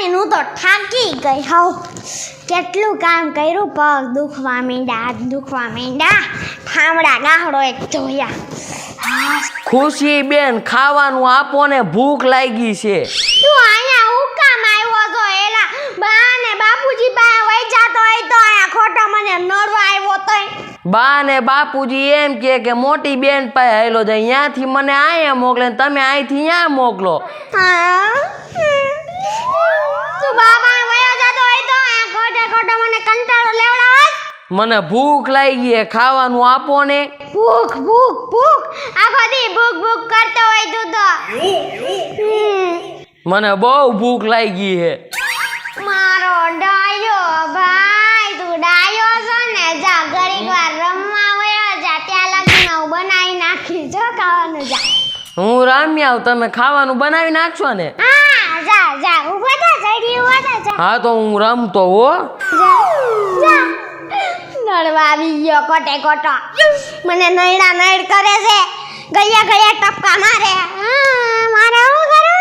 કરીને હું તો થાકી ગઈ હોઉં. કેટલું કામ કર્યું, પગ દુખવા માંડ્યા, હાથ દુખવા માંડ્યા, ઠામડા ગાહડો એક જોયા. ખુશી બેન ખાવાનું આપો ને, ભૂખ લાગી છે. તું અહીંયા હું કામ આવ્યો છો? એલા બા ને બાપુજી પાસે વઈ જાતો હોય તો અહીંયા ખોટો મને નડવા આવ્યો તોય. બા ને બાપુજી એમ કે મોટી બેન પાસે હેલો જાય, અહીંયાથી મને અહીંયા મોકલે ને તમે અહીંથી અહીંયા મોકલો. હા તું બાબા વયો જાતો હોય તો અહીંયા ખોટે ખોટો મને કંટાળો લેવડાવસ. મને ભૂખ લાગી છે, ખાવાનું આપો ને. ભૂખ ભૂખ ભૂખ આખો દી ભૂખ ભૂખ કરતો હોય તું તો. મને બહુ ભૂખ લાગી છે. મારો ડાયો ભાઈ, તું ડાયો છો ને. જા ઘડીક વાર રમવા વયો જા, ત્યાં લગીમાં હું બનાવી નાખી જો ખાવાનું. જા હું રામ્યા આવું, તમે ખાવાનું બનાવી નાખશો ને. હા જા જા, ઉભો થા, જડી ઉભો થા. જા હા તો હું રમતો હો. જા જા. નડવા આવી ગયો કોટે કોટો, મને નૈડા નૈડ કરે છે, ગયા ગયા ટપકા મારે. મારે શું કરું?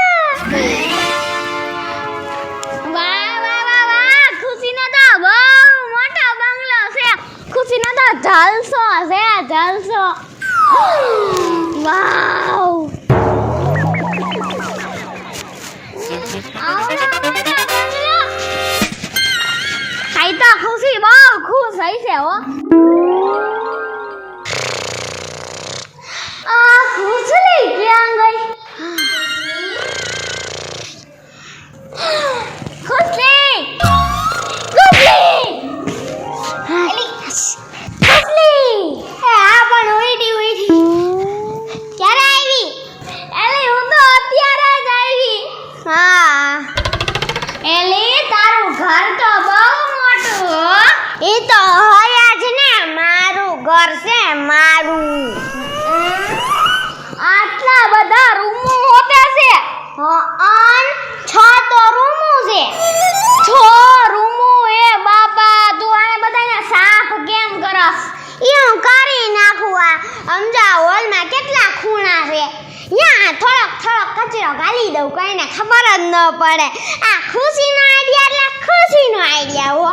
વાહ વાહ વાહ વાહ, ખુશીનો તો બહુ મોટો બંગલો છે. ખુશીનો તો જલસો છે, જલસો. વાવ, ખાઈ તો ખુશી બહુ ખુશ થઈ છે હો. આ ખુશલી ક્યાં ગઈ? ખુશલી ખુશલી ખુશલી, આ પણ ઉઈડી ઉઈડી ક્યારે આવી? એલી હું તો અત્યારે જ આવી. હા એલી તારું ઘર તો બહુ મોટું હો. એ તો હોય જ ને, મારું ઘર છે મારું. આટલા બધા રૂમો હોતે છે. અન 6 તો રૂમો છે. 6 રૂમો એ બાપા, તું આને બધાને સાફ કેમ કરસ? એ હું કરી નાખું. આ સમજા હોલમાં કેટલા ખૂણા છે, યા થોડોક થોડોક કચરો ગાલી દઉં, કોઈને ખબર જ ન પડે. આ ખુશીનો આઈડિયા એટલે ખુશીનો આઈડિયા હો.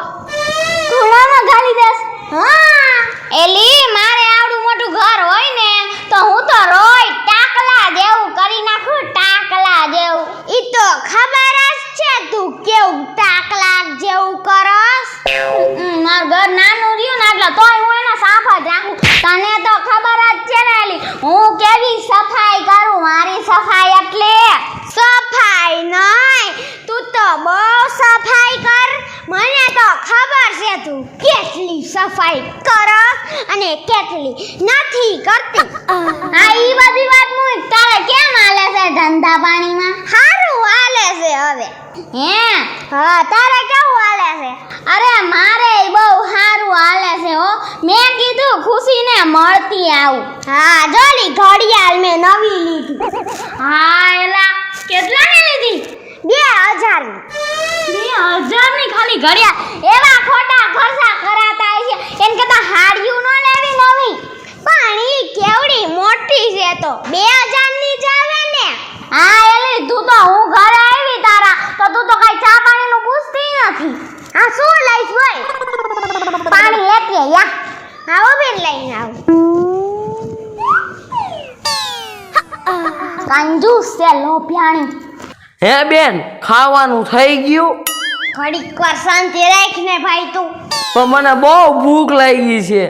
ખૂણામાં ગાલી દેસ? હા એલી, મારે આવડું મોટું ઘર હોય ને તો હું તો રોય ટાકલા જેવું કરી નાખું, ટાકલા જેવું. ઈ તો ખબર જ છે તું કેવું ટાકલા જેવું કરસ. મારું ઘર નાનું રહ્યું ને એટલે તોય હું એને સાફ જ રાખું. તને તો ખબર જ છે ને એલી, હું કેવી સફાઈ કરું. મારી સફાઈ એટલે સફાઈ નહીં, તું તો બહુ સફાઈ કર. મને તો ખબર છે તું કેટલી સફાઈ કરસ અને કેટલી નથી કરતી. હા ઈ બધી વાત મુઈ, તારે કેમ હાલે છે ધંધા પાણીમાં? સારું હાલે છે હવે. હે હા, તારે કેવું હાલે છે? અરે મારે બહુ સારું હાલે છે હો. મેં કીધું ખુશીને મળતી આવું. હા જોલી ઘડિયાળ મેં નવી લીધી. હા એલા કેટલાની લીધી? 2000 ની. 2000 ની ખાલી ઘડિયાળ? એવા ખોટા ખર્ચા કરાતા છે, એન કરતા હાડિયું ન લેવી નવી. પણ ઈ કેવડી મોટી છે તો 2000 ની જ આવે ને. હા એલી, તું તો હું ઘરે આવી તારા તો તું તો કઈ ચા પાણીનું પૂછતી નથી. હા શું લઈશ બોલ? પાણી લેતી યા. હા ઉભી લઈને આવ. કંજૂસ છે લોભિયાણી. હે બેન, ખાવાનું થઈ ગયું? ઘડીક વાર શાંતિ રાખ ને ભાઈ તું. પણ મને બહુ ભૂખ લાગી છે.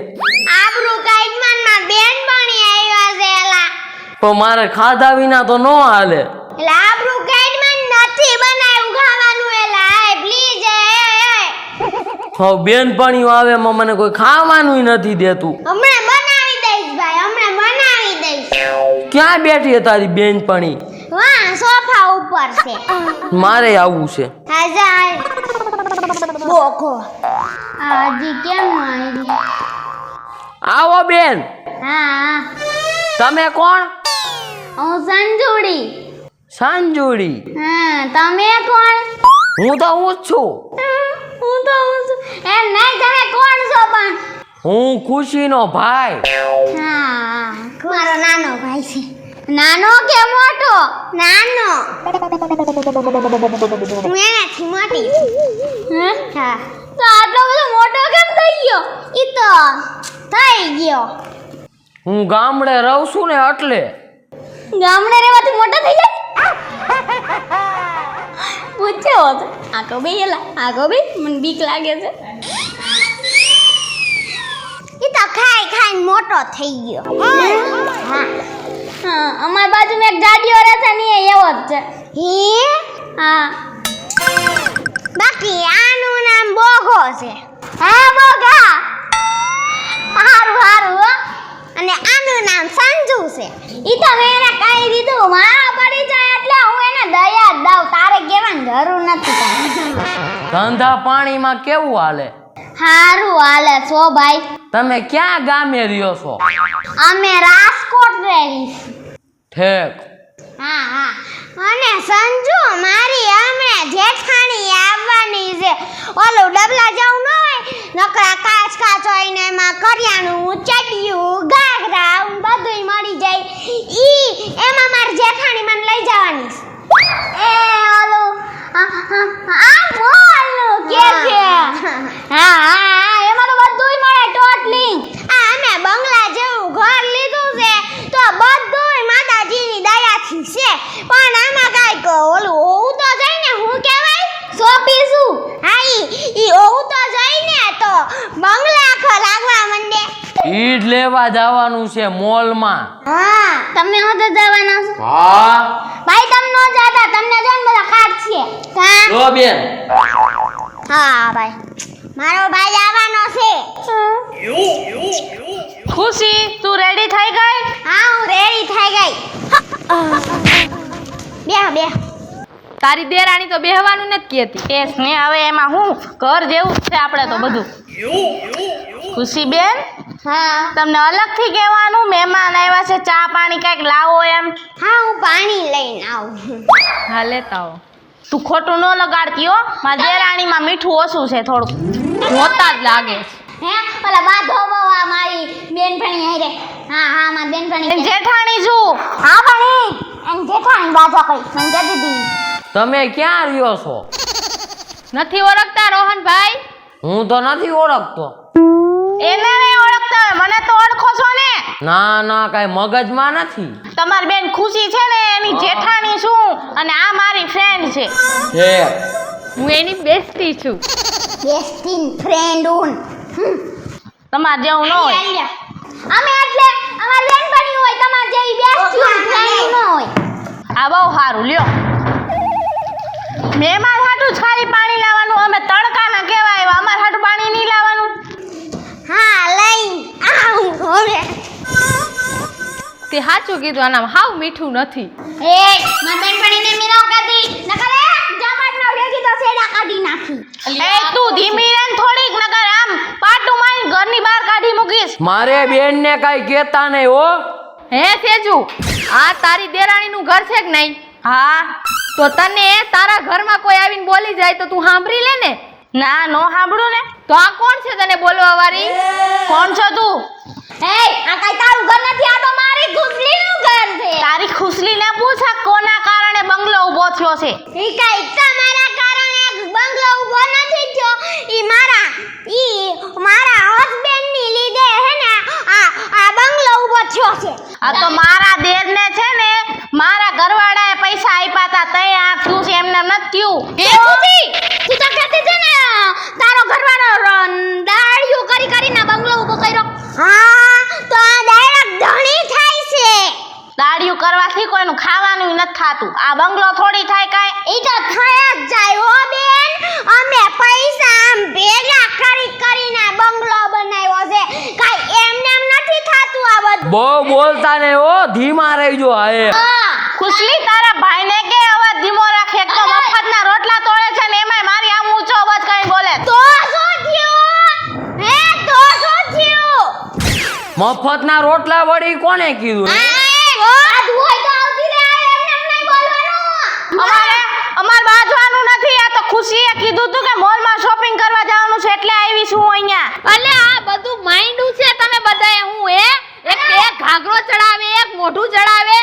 આબરૂ કાઈડમાં માં બેન પાણી આવ્યા છે એલા. પણ મારે ખાધા વિના તો ન હાલે. એલા આબરૂ કાઈડમાં નથી બનાવ્યું ખાવાનું એલા. એ પ્લીઝ હવે બેનપણીઓ આવે એમાં મને કોઈ ખાવાનું નથી દેતું. હમણાં બનાવી દઈશ ભાઈ, હમણાં બનાવી દઈશ. ક્યાં બેઠી છે તારી બેનપણી? વાહ સોફા ઉપર છે. મારે આવવું છે. હા જા. બોકો આજી કેમ આવી? આવો બેન. હા તમે કોણ? હું સંજુડી. સાંજુડી? હા તમે કોણ? હું તો હું જ છું. હું તો એમ નહીં, તમે કોણ છો પણ? હું ખુશીનો ભાઈ. હા મારો નાનો ભાઈ છે. નાનો કે મોટો? નાનો. હું એનાથી મોટી છું. હા. તો આટલો બધો મોટો કેમ થઈ ગયો? ઈ તો થઈ ગયો. હું ગામડે રહું છું ને એટલે. ગામડે રહેવાથી મોટો થઈ જાય? પૂછ્યો હતો. આગો બે એલા, આગો બે, મને બીક લાગે છે. ઈ તો ખાઈ ખાઈને મોટો થઈ ગયો. હા. હા, અમાર બાજુમાં એક જાડિયો રહે છે ને એ એવો જ છે. હે? હા. બાકી આનું નામ બોગો છે. હા, બોગા. હારું હારું હો. અને આનું નામ સંજુ છે. ઈ તો મેં એને કહી દીધું, મારા પડી જાય એટલે હું એને દયા જ દઉં. તારે કહેવાની જરૂર નથી કાંઈ. ધંધા પાણીમાં કેવું હાલે? હારું હાલે છો ભાઈ. તમે ક્યાં ગામે રહ્યો છો? અમે રાજકોટ રહી. ઠેક. હા હા. અને સંજુ મારી અમે જેઠાણી આવવાની છે. ઓલું ડબલા જાવ ન હોય નકરા કાચ કાચ હોય ને એમાં કરિયાણું ચડિયું ઘાઘરા બધુંય મળી જાય. ઈ એમાં મારી જેઠાણી મને લઈ જવાની છે. એ ઓલું આ મોલનું કે છે. હા હા એમાં તો બધુંય મળે ટોટલી. આ અમે બંગલા જેવું ઘર લીધું છે તો બધુંય માતાજીની દયાથી છે. પણ આમાં કાંઈક ઓલું હોવું તો જાય ને. હું કહેવાય સોપીશું. હા ઈ હોવું તો જાય ને તો બંગલા આખો લાગવા માંડે. ઈ જ લેવા જવાનું છે મોલમાં. હા તમે હોતે જવાના છો? હા. ભાઈ તમે નો જાતા, તમને જો ને બધા કાટ છે. કા? જો બેન. હા ભાઈ. મારો ભાઈ આવવાનો છે. ખુશી તું રેડી થઈ ગઈ? હા હું રેડી થઈ ગઈ. બે તારી દેરાણી તો બેહવાનું નથી કહેતી. કેસ ને હવે એમાં હું ઘર જેવું જ છે આપણે તો બધું. ખુશી બેન હા તમને અલગથી કહેવાનું મહેમાન આવ્યા છે ચા પાણી કંઈક લાવો એમ. હા હું પાણી લઈને આવું. હા લેતા આવો. તું ખોટું ન લગાડતી હો. મારી દેરાણીમાં મીઠું ઓછું છે થોડું. જોતા જ લાગે છે. હે ઓલા બાધો બવા મારી બેનપણી હારે. હા હા મારી બેનપણી. જેઠાણી છું. હા પણ એન જેઠાણી બાધો કરી મને કહેતી હતી. તમે ક્યાં રહ્યો છો? નથી ઓળખતા રોહનભાઈ? હું તો નથી ઓળખતો. એને નહીં ઓળખતા હોય, મને તો ઓળખો છો ને? ના ના કઈ મગજમાં નથી. તમારી બેન ખુશી છે ને એની જેઠાણી છું અને આ મારી ફ્રેન્ડ છે. ઠેક. હું એની બેસ્ટી છું. બેસ્ટિંગ ફ્રેન્ડ ઉન. તમારે જેવું ન હોય. અમે એટલે અમાર બેનપણી હોય તમાર જેવી બેસ્ટિંગ ફ્રેન્ડ ન હોય. આ બહુ સારું લ્યો. મહેમાન હાટું જ ખાલી પાણી લાવવાનું. અમે તડકાના કેવા આવ્યા, અમાર હાટું પાણી નહીં લાવવાનું. હા લઈ આવું હવે. તે સાચું કીધું, આનામાં હાવ મીઠું નથી. એ માર બેનપણીને મીરાવ કાઢી નકર જમાટનો ડેગી તો સેડા કાઢી નાખી. એ તું ધીમી રહે ને થોડીક, નકર આમ પાટું મારી ઘરની બહાર કાઢી મૂકીશ. મારે બેન ને કઈ કેતા નહીં હો. હે સેજુ, આ તારી દેરાણીનું ઘર છે કે નહીં? હા. તો તને તારા ઘરમાં કોઈ આવીને બોલી જાય તો તું સાંભળી લે ને? ના નો સાંભળું ને. તો આ કોણ છે તને બોલવા વાળી? કોણ છો તું? એ આ કઈ તારું ઘર નથી, આ તો મારી ખુશલીનું ઘર છે. તારી ખુશલીને પૂછ આ કોના કારણે બંગલો ઊભો થયો છે? ઈ કઈ તમારા કારણે બંગલો ઊભો નથી થયો. ઈ મારા હસબન્ડની લીધે હે ને આ બંગલો ઊભો થયો છે. આ તો મારા દેરને છે ને મારા ઘરવાળાએ પૈસા આપ્યા હતા તઈ આ થયું છે, એમને નથી થયું. એ ખુશી તું તો કહેતી છે ને તારો ઘરવાળો દાડિયો કરીને બંગલો ઊભો કર્યો. હા તો આ ડાયરેક્ટ ધણી થાય છે. દાડિયું કરવાથી કોઈનું ખાવાનું નથી થાતું. આ બંગલો થોડી થાય કાંઈ. ઈ તો થાય જ જાય હો બેન. અમે પૈસા આમ ભેગા કરીને બંગલો બનાવ્યો છે. કાઈ એમને એમ નથી થાતું આ બધું. બહુ બોલતા નહીં હો, ધીમા રહીજો. હા ખુશલી તારા ભાઈને કે અવાજ ધીમો રાખ. એક તો મફતના રોટલા તોડે છે ને એમાંય મારી આમ ઊંચો અવાજ કઈ બોલે. તો શું થયું? હે તો શું થયું? મફતના રોટલા વળી કોને કીધું? અમાર બાજવાનું નથી. આ તો ખુશીએ કીધું તું કે મોલમાં શોપિંગ કરવા જવાનું છે એટલે આવી છું અહીંયા. અલે આ બધું માઇન્ડું છે તમે બધાએ. હું એક ઘાઘરો ચડાવે, એક મોઢું ચડાવે.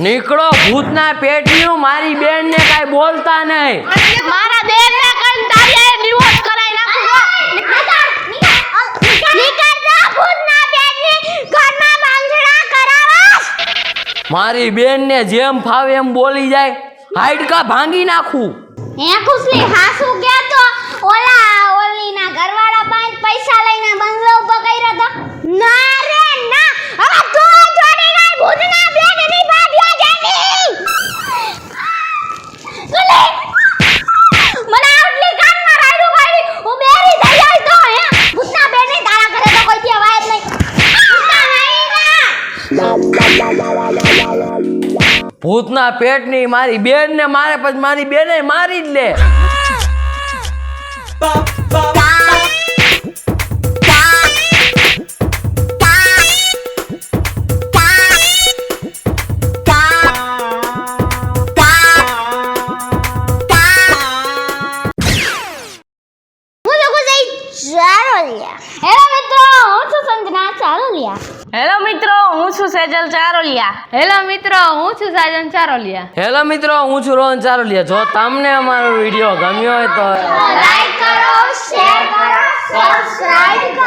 નીકળો ભૂતના પેટીયું, મારી બેન ને કાંઈ બોલતા નહીં. મારા દેરને કઈ તારી હારે ડિવોર્સ કરાઈ નાખું છો. મારી બેન ને જેમ ફાવે એમ બોલી જાય, હાડકા ભાંગી નાખું. હે ખુશલી હાસુ ગયા તો ઓલીના ઘરવાળા પાસે પૈસા લઈને બંગલો ઉભો કર્યો તો ના રે ના હવે તો જોડી ના ભૂતના બેનની ભાભિયા જાની ગલે મને આટલી કાનમાં રાડું વાળી હું બેરી થઈ જાય તો હે ભૂતના બેનની તારા ઘરે તો કોઈ દેવાય જ નહીં ભૂતના પેટની મારી બેન ને મારે પછી મારી બેને મારી જ લે. હેલો મિત્રો હું છું સેજલ ચારોલિયા. હેલો મિત્રો હું છું સાજન ચારોલિયા. હેલો મિત્રો, હું છું રોહન ચારોલિયા. જો તમને અમારો વિડીયો ગમ્યો હોય તો લાઈક કરો, શેર કરો, સબસ્ક્રાઇબ કરો.